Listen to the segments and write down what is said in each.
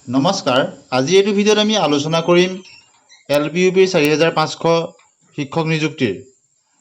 নমস্কাৰ। আজি এইটো ভিডিঅ'ত আমি আলোচনা কৰিম LPUPৰ 4500 শিক্ষক নিযুক্তিৰ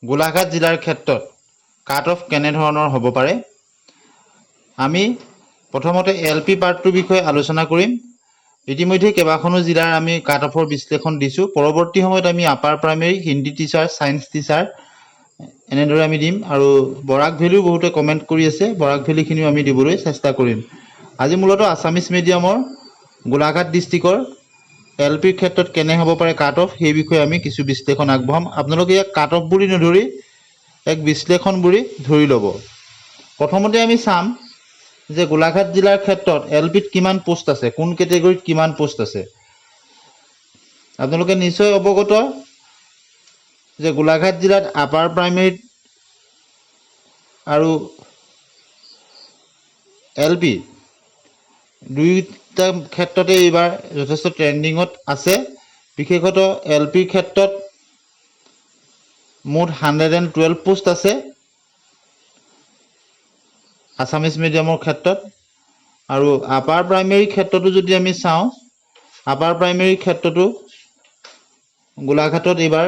গোলাঘাট জিলাৰ ক্ষেত্ৰত কাট অফ কেনেধৰণৰ হ'ব পাৰে। আমি প্ৰথমতে LP পাৰ্টটোৰ বিষয়ে আলোচনা কৰিম। ইতিমধ্যে কেইবাখনো জিলাৰ আমি কাট অফৰ বিশ্লেষণ দিছোঁ। পৰৱৰ্তী সময়ত আমি upper primary, Hindi teacher, science teacher এনেদৰে আমি দিম আৰু বৰাক ভেলিও বহুতে কমেণ্ট কৰি আছে। বৰাক ভেলিখিনিও আমি দিবলৈ চেষ্টা কৰিম। আজি মূলতঃ আছামিজ মিডিয়ামৰ গোলাঘাট ডিষ্ট্ৰিক্টৰ LPৰ ক্ষেত্ৰত কেনে হ'ব পাৰে কাট অফ, সেই বিষয়ে আমি কিছু বিশ্লেষণ আগবঢ়াম। আপোনালোকে ইয়াক কাট অফ বুলি নধৰি এক বিশ্লেষণ বুলি ধৰি ল'ব। প্ৰথমতে আমি চাম যে গোলাঘাট জিলাৰ ক্ষেত্ৰত LPত কিমান পোষ্ট আছে, কোন কেটেগৰীত কিমান পোষ্ট আছে। আপোনালোকে নিশ্চয় অৱগত যে গোলাঘাট জিলাত আপাৰ প্ৰাইমেৰীত আৰু LP দুয়োটা ক্ষেত্ৰতে এইবাৰ যথেষ্ট ট্ৰেণ্ডিঙত আছে। বিশেষতঃ LPৰ ক্ষেত্ৰত মুঠ 112 পোষ্ট আছে আছামিজ মিডিয়ামৰ ক্ষেত্ৰত। আৰু আপাৰ প্ৰাইমেৰীৰ ক্ষেত্ৰতো যদি আমি চাওঁ, আপাৰ প্ৰাইমেৰীৰ ক্ষেত্ৰতো গোলাঘাটত এইবাৰ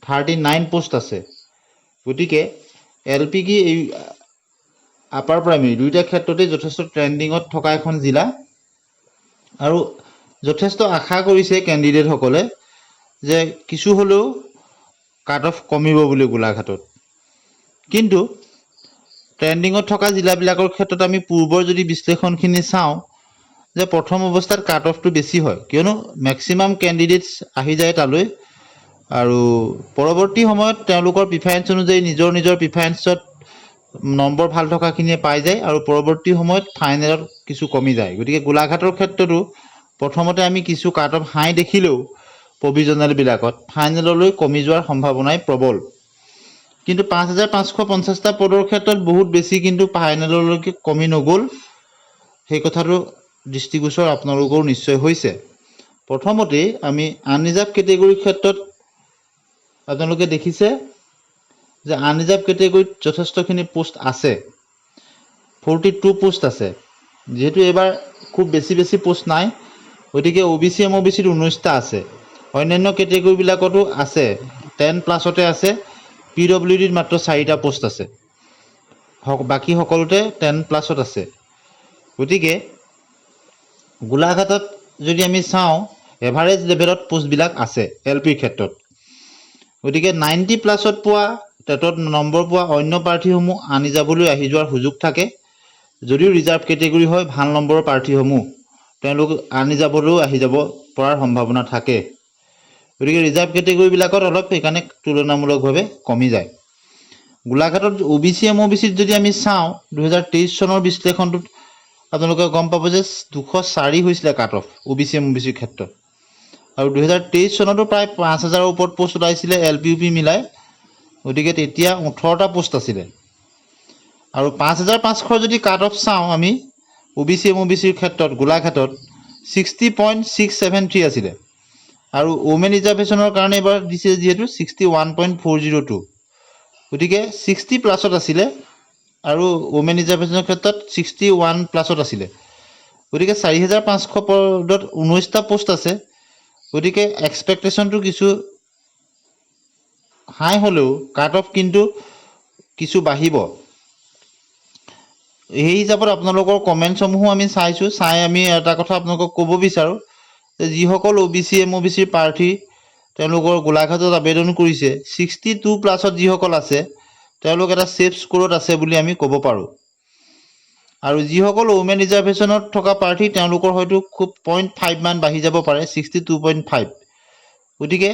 39 পোষ্ট আছে। গতিকে LP কি এই আপাৰ প্ৰাইমেৰী দুয়োটা ক্ষেত্ৰতে যথেষ্ট ট্ৰেণ্ডিঙত থকা এখন জিলা আৰু যথেষ্ট আশা কৰিছে কেণ্ডিডেটসকলে যে কিছু হ'লেও কাট অফ কমিব বুলি গোলাঘাটত। কিন্তু ট্ৰেণ্ডিঙত থকা জিলাবিলাকৰ ক্ষেত্ৰত আমি পূৰ্বৰ যদি বিশ্লেষণখিনি চাওঁ যে প্ৰথম অৱস্থাত কাট অফটো বেছি হয়, কিয়নো মেক্সিমাম কেণ্ডিডেটছ আহি যায় তালৈ আৰু পৰৱৰ্তী সময়ত তেওঁলোকৰ প্ৰিফাৰেঞ্চ অনুযায়ী নিজৰ নিজৰ প্ৰিফাৰেঞ্চত নম্বৰ ভাল থকাখিনিয়ে পাই যায় আৰু পৰৱৰ্তী সময়ত ফাইনেলত কিছু কমি যায়। গতিকে গোলাঘাটৰ ক্ষেত্ৰতো প্ৰথমতে আমি কিছু কাট অফ হাই দেখিলেও প্ৰভিজনেলবিলাকত ফাইনেললৈ কমি যোৱাৰ সম্ভাৱনাই প্ৰবল। কিন্তু 5550টা পদৰ ক্ষেত্ৰত বহুত বেছি কিন্তু ফাইনেললৈকে কমি নগ'ল, সেই কথাটো দৃষ্টিগোচৰ আপোনালোকৰো নিশ্চয় হৈছে। প্ৰথমতেই আমি আনৰিজাৰ্ভ কেটেগৰীৰ ক্ষেত্ৰত আপোনালোকে দেখিছে যে আনৰিজাৰ্ভ কেটেগৰীত যথেষ্টখিনি পোষ্ট আছে, 42 পোষ্ট আছে। যিহেতু এইবাৰ খুব বেছি পোষ্ট নাই, গতিকে OBC MOBCত 19টা আছে। অন্যান্য কেটেগৰীবিলাকতো আছে, 10+ আছে। PWDত মাত্ৰ 4টা পোষ্ট আছে, বাকী সকলোতে 10+ আছে। গতিকে গোলাঘাটত যদি আমি চাওঁ এভাৰেজ লেভেলত পোষ্টবিলাক আছে LPৰ ক্ষেত্ৰত। গতিকে 90+ পোৱা, টেটত নম্বৰ পোৱা অন্য প্ৰাৰ্থীসমূহ আনি যাবলৈ আহি যোৱাৰ সুযোগ থাকে। যদিও ৰিজাৰ্ভ কেটেগৰী হয়, ভাল নম্বৰৰ প্ৰাৰ্থীসমূহ তেওঁলোক আনি যাবলৈও আহি যাব পৰাৰ সম্ভাৱনা থাকে। গতিকে ৰিজাৰ্ভ কেটেগৰীবিলাকত অলপ সেইকাৰণে তুলনামূলকভাৱে কমি যায়। গোলাঘাটত OBC MOBCত যদি আমি চাওঁ 2023 চনৰ বিশ্লেষণটোত আপোনালোকে গম পাব যে 204 হৈছিলে কাট অফ OBC MOBCৰ ক্ষেত্ৰত আৰু 2023 চনতো প্ৰায় 5000ৰ ওপৰত পোষ্ট ওলাইছিলে LPUP মিলাই। গতিকে তেতিয়া 18টা পোষ্ট আছিলে আৰু 5500 যদি কাট অফ চাওঁ আমি OBC MOBCৰ ক্ষেত্ৰত গোলাঘাটত 60.673 আছিলে আৰু ওমেন ৰিজাৰ্ভেশ্যনৰ কাৰণে এবাৰ দিছে যিহেতু 61.402। গতিকে 60+ আছিলে আৰু ওমেন ৰিজাৰ্ভেশ্যনৰ ক্ষেত্ৰত 61+ আছিলে। গতিকে 4500 পদত 19টা পোষ্ট আছে। গতিকে এক্সপেক্টেশ্যনটো কিছু হাই হ'লেও কাট অফ কিন্তু কিছু বাঢ়িব। সেই হিচাপত আপোনালোকৰ কমেণ্টসমূহো আমি চাইছোঁ। চাই আমি এটা কথা আপোনালোকক ক'ব বিচাৰোঁ যে যিসকল OBC MOBCৰ প্ৰাৰ্থী তেওঁলোকৰ গোলাঘাটত আবেদন কৰিছে, 62+ত যিসকল আছে তেওঁলোক এটা ছেফ স্ক'ৰত আছে বুলি আমি ক'ব পাৰোঁ। আৰু যিসকল ওমেন ৰিজাৰ্ভেশ্যনত থকা প্ৰাৰ্থী তেওঁলোকৰ হয়তো খুব 0.5 মান বাঢ়ি যাব পাৰে, 62.5। গতিকে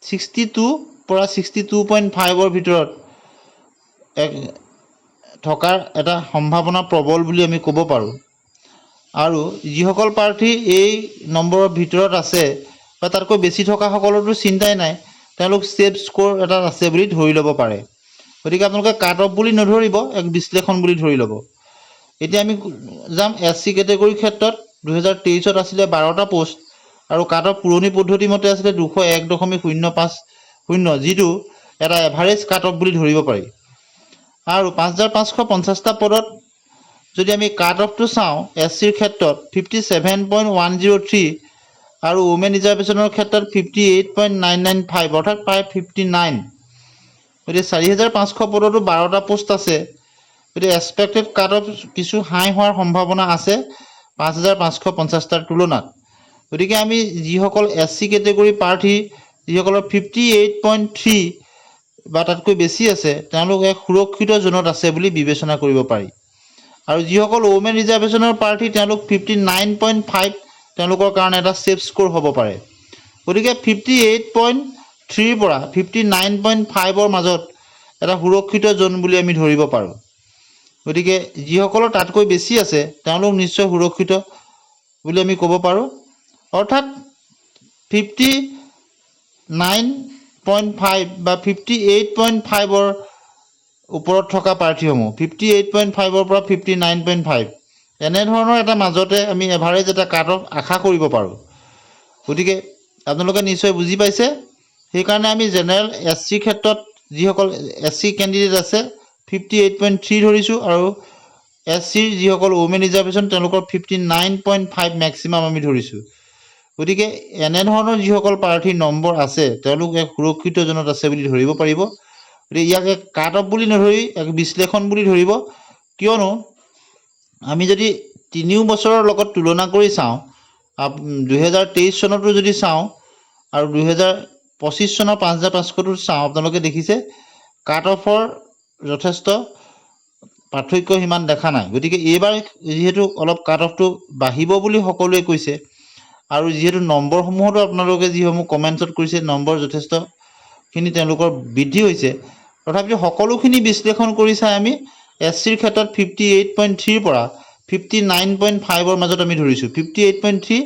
62 পৰা 62.5ৰ ভিতৰত থকাৰ এটা সম্ভাৱনা প্ৰবল বুলি আমি ক'ব পাৰোঁ। আৰু যিসকল প্ৰাৰ্থী এই নম্বৰৰ ভিতৰত আছে বা তাতকৈ বেছি থকাসকলৰতো চিন্তাই নাই, তেওঁলোক ছেফ স্ক'ৰ এটা আছে বুলি ধৰি ল'ব পাৰে। গতিকে আপোনালোকে কাট অফ বুলি নধৰিব, এক বিশ্লেষণ বুলি ধৰি ল'ব। এতিয়া আমি যাম SC কেটেগৰীৰ ক্ষেত্ৰত 2023ত আছিলে 12টা পোষ্ট আৰু কাট অফ পুৰণি পদ্ধতি মতে আছিলে 201.050, যিটো এটা এভাৰেজ কাট অফ বুলি ধৰিব পাৰি। আৰু 5550টা পদত যদি আমি কাট অফটো চাওঁ SCৰ ক্ষেত্ৰত 57.103 আৰু ওমেন ৰিজাৰ্ভেশ্যনৰ ক্ষেত্ৰত 58.995 অৰ্থাৎ প্ৰায় 59। গতিকে 4,500 পদতো 12টা পোষ্ট আছে। গতিকে এক্সপেক্টেড কাট অফ কিছু হাই হোৱাৰ সম্ভাৱনা আছে 5,550টাৰ তুলনাত। গতিকে আমি যিসকল SC কেটেগৰী প্ৰাৰ্থী যিসকলৰ 58.3 বা তাতকৈ বেছি আছে তেওঁলোক এক সুৰক্ষিত জোনত আছে বুলি বিবেচনা কৰিব পাৰি। আৰু যিসকল ওমেন ৰিজাৰ্ভেশ্যনৰ প্ৰাৰ্থী তেওঁলোক 59.5 তেওঁলোকৰ কাৰণে এটা ছেফ স্ক'ৰ হ'ব পাৰে। গতিকে 58.3 পৰা 59.5ৰ মাজত এটা সুৰক্ষিত জোন বুলি আমি ধৰিব পাৰোঁ। গতিকে যিসকলৰ তাতকৈ বেছি আছে তেওঁলোক নিশ্চয় সুৰক্ষিত বুলি আমি ক'ব পাৰোঁ। অৰ্থাৎ 59.5 বা 58.5ৰ ওপৰত থকা প্ৰাৰ্থীসমূহ 58.5ৰ পৰা 59.5 এনেধৰণৰ এটা মাজতে আমি এভাৰেজ এটা কাট অফ আশা কৰিব পাৰোঁ। গতিকে আপোনালোকে নিশ্চয় বুজি পাইছে। সেইকাৰণে আমি জেনেৰেল SC ক্ষেত্ৰত যিসকল SC কেণ্ডিডেট আছে 58.3 ধৰিছোঁ আৰু SCৰ যিসকল ওমেন ৰিজাৰ্ভেশ্যন তেওঁলোকৰ 59.5 মেক্সিমাম আমি ধৰিছোঁ। গতিকে এনেধৰণৰ যিসকল প্ৰাৰ্থীৰ নম্বৰ আছে তেওঁলোক এক সুৰক্ষিত জোনত আছে বুলি ধৰিব পাৰিব। গতিকে ইয়াক এক কাট অফ বুলি নধৰি এক বিশ্লেষণ বুলি ধৰিব। কিয়নো আমি যদি 3 বছৰৰ লগত তুলনা কৰি চাওঁ 2023 চনতো যদি চাওঁ আৰু 2025 চনৰ 5,500টো চাওঁ আপোনালোকে দেখিছে কাট অফৰ যথেষ্ট পাৰ্থক্য সিমান দেখা নাই। গতিকে এইবাৰ যিহেতু অলপ কাট অফটো বাঢ়িব বুলি সকলোৱে কৈছে আৰু যিহেতু নম্বৰসমূহতো আপোনালোকে যিসমূহ কমেণ্টছত কৰিছে নম্বৰ যথেষ্টখিনি তেওঁলোকৰ বৃদ্ধি হৈছে, তথাপিতো সকলোখিনি বিশ্লেষণ কৰি চাই আমি SCৰ ক্ষেত্ৰত 58.3 পৰা 59.5ৰ মাজত আমি ধৰিছোঁ। 58.3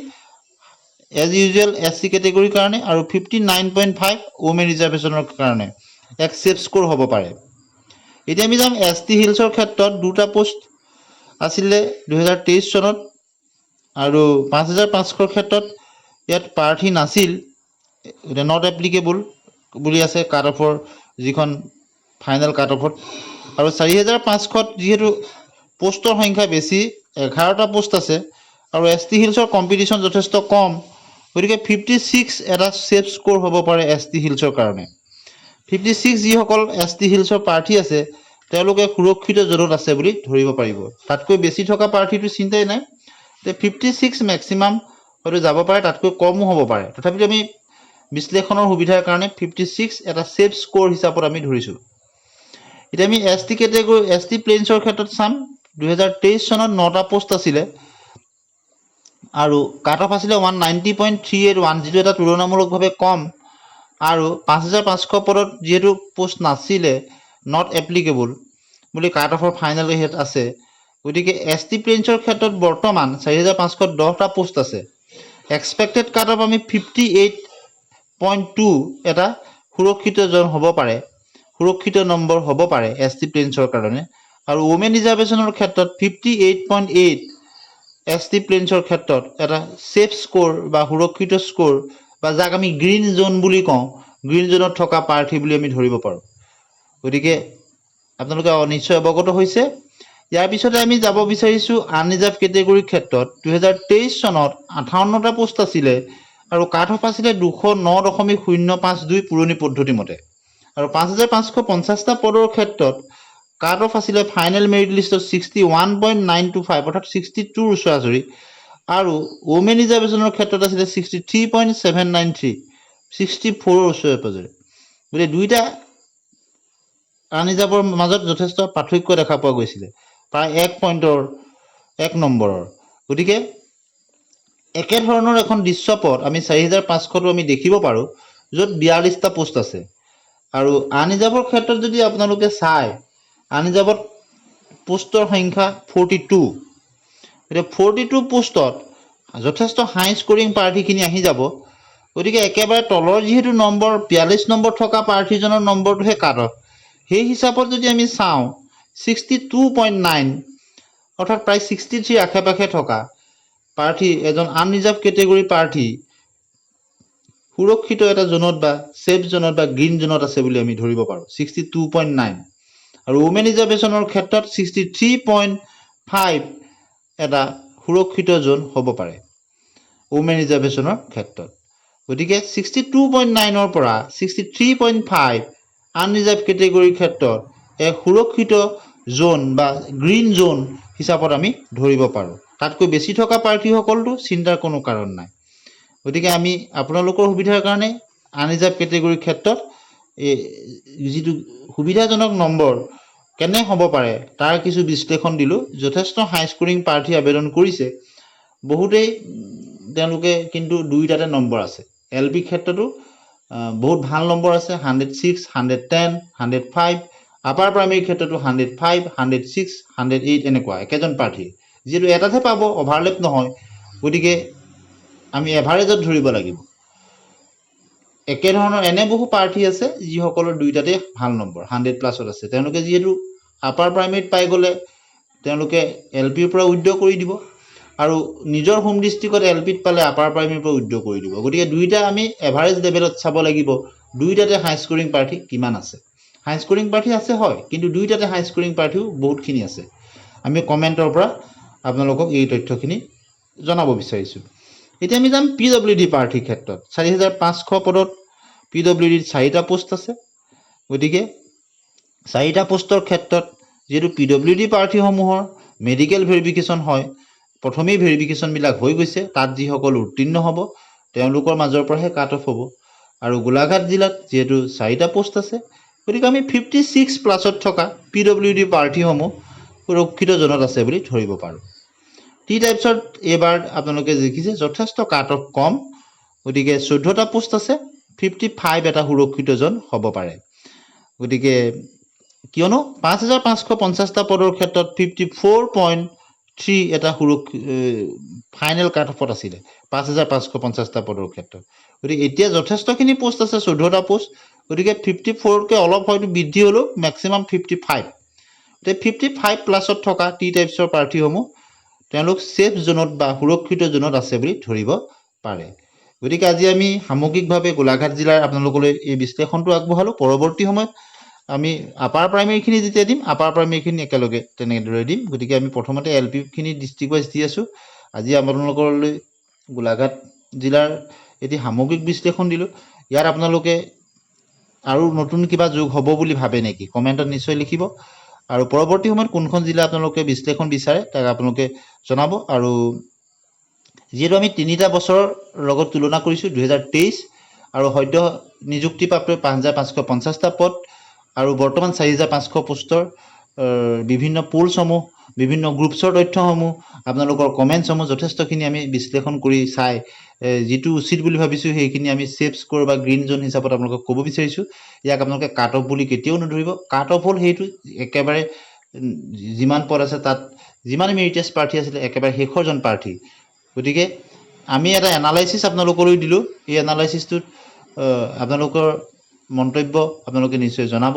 এজ ইউজুৱেল SC কেটেগৰীৰ কাৰণে আৰু 59.5 ওমেন ৰিজাৰ্ভেশ্যনৰ কাৰণে এক ছেফ স্ক'ৰ হ'ব পাৰে। এতিয়া আমি যাম ST হিলছৰ ক্ষেত্ৰত 2টা পোষ্ট আছিলে 2023 চনত আৰু 5,500ৰ ক্ষেত্ৰত ইয়াত প্ৰাৰ্থী নাছিল, নট এপ্লিকেবল বুলি আছে কাট অফৰ যিখন ফাইনেল কাট অফত। আৰু 4,500ত যিহেতু পোষ্টৰ সংখ্যা বেছি 11টা পোষ্ট আছে আৰু ST হিলছৰ কম্পিটিশ্যন যথেষ্ট কম, গতিকে 56 এটা ছেফ স্ক'ৰ হ'ব পাৰে ST হিলছৰ কাৰণে। 56 যিসকল ST হিলছৰ প্ৰাৰ্থী আছে তেওঁলোকে সুৰক্ষিত জোনত আছে বুলি ধৰিব পাৰিব। তাতকৈ বেছি থকা প্ৰাৰ্থীটো চিন্তাই নাই। 56 মেক্সিমাম হয়তো যাব পাৰে, তাতকৈ কমো হ'ব পাৰে। তথাপিতো আমি বিশ্লেষণৰ সুবিধাৰ কাৰণে 56 এটা ছেফ স্ক'ৰ হিচাপত আমি ধৰিছোঁ। এতিয়া আমি ST কেটেগৰী ST প্লেইনছৰ ক্ষেত্ৰত চাম। 2023 চনত 9টা পোষ্ট আছিলে আৰু কাট অফ আছিলে 190.38 যিটো এটা তুলনামূলকভাৱে কম আৰু 5,500 পদত যিহেতু পোষ্ট নাছিলে নট এপ্লিকেবল বুলি কাট অফৰ ফাইনেল হেড আছে। গতিকে ST প্লেইনছৰ ক্ষেত্ৰত বৰ্তমান 4,510টা পোষ্ট আছে। এক্সপেক্টেড কাট অফ আমি 58.2 এটা সুৰক্ষিত জন হ'ব পাৰে, সুৰক্ষিত নম্বৰ হ'ব পাৰে ST প্লেইনছৰ কাৰণে। আৰু ওমেন ৰিজাৰ্ভেশ্যনৰ ক্ষেত্ৰত 58.8 ST প্লেইনছৰ ক্ষেত্ৰত এটা ছেফ স্ক'ৰ বা সুৰক্ষিত স্ক'ৰ বা যাক আমি গ্ৰীণ জোন বুলি কওঁ, গ্ৰীণ জোনত থকা প্ৰাৰ্থী বুলি আমি ধৰিব পাৰোঁ। গতিকে আপোনালোকে নিশ্চয় অৱগত হৈছে। ইয়াৰ পিছতে আমি যাব বিচাৰিছোঁ আনৰিজাৰ্ভ কেটেগৰীৰ ক্ষেত্ৰত। 2023 চনত 58টা পোষ্ট আছিলে আৰু কাট অফ আছিলে 209.052 পুৰণি পদ্ধতি মতে। আৰু 5,550টা পদৰ ক্ষেত্ৰত কাট অফ আছিলে ফাইনেল মেৰিট লিষ্টত 61.925 অৰ্থাৎ 62ৰ ওচৰা-ওচৰি আৰু ওমেন ৰিজাৰ্ভেশ্যনৰ ক্ষেত্ৰত আছিলে 63.793 64ৰ ওচৰে-পাজৰে। গতিকে দুইটা আনৰিজাৰ্ভৰ মাজত যথেষ্ট পাৰ্থক্য দেখা পোৱা গৈছিলে, প্ৰায় 1 নম্বৰৰ। গতিকে একেধৰণৰ এখন দৃশ্যপট আমি 4,500টো আমি দেখিব পাৰোঁ য'ত 42টা পোষ্ট আছে। আৰু আনৰিজাৰ্ভৰ ক্ষেত্ৰত যদি আপোনালোকে চায় আনৰিজাৰ্ভত পোষ্টৰ সংখ্যা 42। এতিয়া 42 পোষ্টত যথেষ্ট হাই স্ক'ৰিং প্ৰাৰ্থীখিনি আহি যাব। গতিকে একেবাৰে তলৰ যিহেতু নম্বৰ 42 নম্বৰ থকা প্ৰাৰ্থীজনৰ নম্বৰটোহে কাট অফ। সেই হিচাপত যদি আমি চাওঁ 62.9 অৰ্থাৎ প্ৰায় 63 আশে-পাশে থকা প্ৰাৰ্থী এজন আনৰিজাৰ্ভ কেটেগৰী প্ৰাৰ্থী সুৰক্ষিত এটা জোনত বা ছেফ জোনত বা গ্ৰীণ জোনত আছে বুলি আমি ধৰিব পাৰোঁ 62.9। আৰু ওমেন ৰিজাৰ্ভেশ্যনৰ ক্ষেত্ৰত 5 এটা সুৰক্ষিত জোন হ'ব পাৰে ওমেন ৰিজাৰ্ভেশ্যনৰ ক্ষেত্ৰত। গতিকে 62.9 পৰা 63.5 আনৰিজাৰ্ভ কেটেগৰীৰ ক্ষেত্ৰত এক সুৰক্ষিত জোন বা গ্ৰীণ জোন হিচাপত আমি ধৰিব পাৰোঁ। তাতকৈ বেছি থকা প্ৰাৰ্থীসকলতো চিন্তাৰ কোনো কাৰণ নাই। গতিকে আমি আপোনালোকৰ সুবিধাৰ কাৰণে আনৰিজাৰ্ভ কেটেগৰীৰ ক্ষেত্ৰত যিটো সুবিধাজনক নম্বৰ কেনে হ'ব পাৰে তাৰ কিছু বিশ্লেষণ দিলোঁ। যথেষ্ট হাই স্কোৰিং প্ৰাৰ্থী আবেদন কৰিছে, বহুতেই তেওঁলোকে কিন্তু দুইটাতে নম্বৰ আছে। LP ক্ষেত্ৰতো বহুত ভাল নম্বৰ আছে, 106, 110, 105, আপাৰ প্ৰাইমেৰী ক্ষেত্ৰতো 105, 106, 108 এনেকুৱা একেজন প্ৰাৰ্থী, যিহেতু এটাতহে পাব, অভাৰলেপ নহয়। গতিকে আমি এভাৰেজত ধৰিব লাগিব। একেধৰণৰ এনে বহু প্ৰাৰ্থী আছে যিসকলৰ দুইটাতে ভাল নম্বৰ 100+ আছে। তেওঁলোকে যিহেতু আপাৰ প্ৰাইমেৰীত পাই গ'লে তেওঁলোকে LPৰ পৰা উইথড্ৰ কৰি দিব, আৰু নিজৰ হোম ডিষ্ট্ৰিক্টত LPত পালে আপাৰ প্ৰাইমেৰীৰ পৰা উইথড্ৰ কৰি দিব। গতিকে দুইটা আমি এভাৰেজ লেভেলত চাব লাগিব, দুইটাতে হাই স্কোৰিং প্ৰাৰ্থী কিমান আছে। হাই স্কোৰিং প্ৰাৰ্থী আছে হয়, কিন্তু দুইটাতে হাই স্কোৰিং প্ৰাৰ্থীও বহুতখিনি আছে। আমি কমেণ্টৰ পৰা আপোনালোকক এই তথ্যখিনি জনাব বিচাৰিছোঁ। এতিয়া আমি যাম PWD প্ৰাৰ্থীৰ ক্ষেত্ৰত। 4,500 পদত PWDত 4টা পোষ্ট আছে। গতিকে 4টা পোষ্টৰ ক্ষেত্ৰত যিহেতু PWD প্ৰাৰ্থীসমূহৰ মেডিকেল ভেৰিফিকেশ্যন হয়, প্ৰথমেই ভেৰিফিকেশ্যনবিলাক হৈ গৈছে, তাত যিসকল উত্তীৰ্ণ হ'ব তেওঁলোকৰ মাজৰ পৰাহে কাট অফ হ'ব। আৰু গোলাঘাট জিলাত যিহেতু 4টা পোষ্ট আছে, গতিকে আমি 56+ থকা PWD প্ৰাৰ্থীসমূহ সুৰক্ষিত জোনত আছে বুলি ধৰিব পাৰোঁ। টি টাইপছত এইবাৰ আপোনালোকে দেখিছে যথেষ্ট কাট অফ কম। গতিকে 14টা পোষ্ট আছে, 55 এটা সুৰক্ষিত জন হ'ব পাৰে। গতিকে কিয়নো 5,550টা পদৰ ক্ষেত্ৰত 54.3 এটা ফাইনেল কাট অফত আছিলে 5,550টা পদৰ ক্ষেত্ৰত। গতিকে এতিয়া যথেষ্টখিনি পোষ্ট আছে, 14টা পোষ্ট। গতিকে 54তকৈ অলপ হয়তো বৃদ্ধি হ'লেও মেক্সিমাম 55। গতিকে 55+ থকা টি টাইপছৰ প্ৰাৰ্থীসমূহ তেওঁলোক ছেফ জোনত বা সুৰক্ষিত জোনত আছে বুলি ধৰিব পাৰে। গতিকে আজি আমি সামগ্ৰিকভাৱে গোলাঘাট জিলাৰ আপোনালোকলৈ এই বিশ্লেষণটো আগবঢ়ালোঁ। পৰৱৰ্তী সময়ত আমি আপাৰ প্ৰাইমেৰীখিনি যেতিয়া দিম, আপাৰ প্ৰাইমেৰীখিনি একেলগে তেনেদৰে দিম। গতিকে আমি প্ৰথমতে LPখিনি ডিষ্ট্ৰিক্ট ৱাইজ দি আছোঁ। আজি আপোনালোকলৈ গোলাঘাট জিলাৰ এটি সামগ্ৰিক বিশ্লেষণ দিলোঁ। ইয়াত আপোনালোকে আৰু নতুন কিবা যোগ হ'ব বুলি ভাবে নেকি? কমেণ্টত নিশ্চয় লিখিব। আৰু পৰৱৰ্তী সময়ত কোনখন জিলা আপোনালোকে বিশ্লেষণ বিচাৰে তাক আপোনালোকে জনাব। আৰু যিহেতু আমি 3টা বছৰৰ লগত তুলনা কৰিছোঁ, 2023 আৰু সদ্য নিযুক্তিপ্ৰাপ্ত 5,550টা পদ আৰু বৰ্তমান 4,500 পোষ্টৰ বিভিন্ন পোলছসমূহ, বিভিন্ন গ্ৰুপছৰ তথ্যসমূহ, আপোনালোকৰ কমেণ্টছসমূহ যথেষ্টখিনি আমি বিশ্লেষণ কৰি চাই যিটো উচিত বুলি ভাবিছোঁ সেইখিনি আমি ছেফ স্ক'ৰ বা গ্ৰীণ জোন হিচাপত আপোনালোকক ক'ব বিচাৰিছোঁ। ইয়াক আপোনালোকে কাট অফ বুলি কেতিয়াও নধৰিব। কাট অফ হ'ল সেইটো একেবাৰে যিমান পদ আছে তাত যিমান মেৰিটাছ প্ৰাৰ্থী আছিলে একেবাৰে শেষৰজন প্ৰাৰ্থী। গতিকে আমি এটা এনালাইচিছ আপোনালোকলৈ দিলোঁ। এই এনালাইচিছটোত আপোনালোকৰ মন্তব্য আপোনালোকে নিশ্চয় জনাব।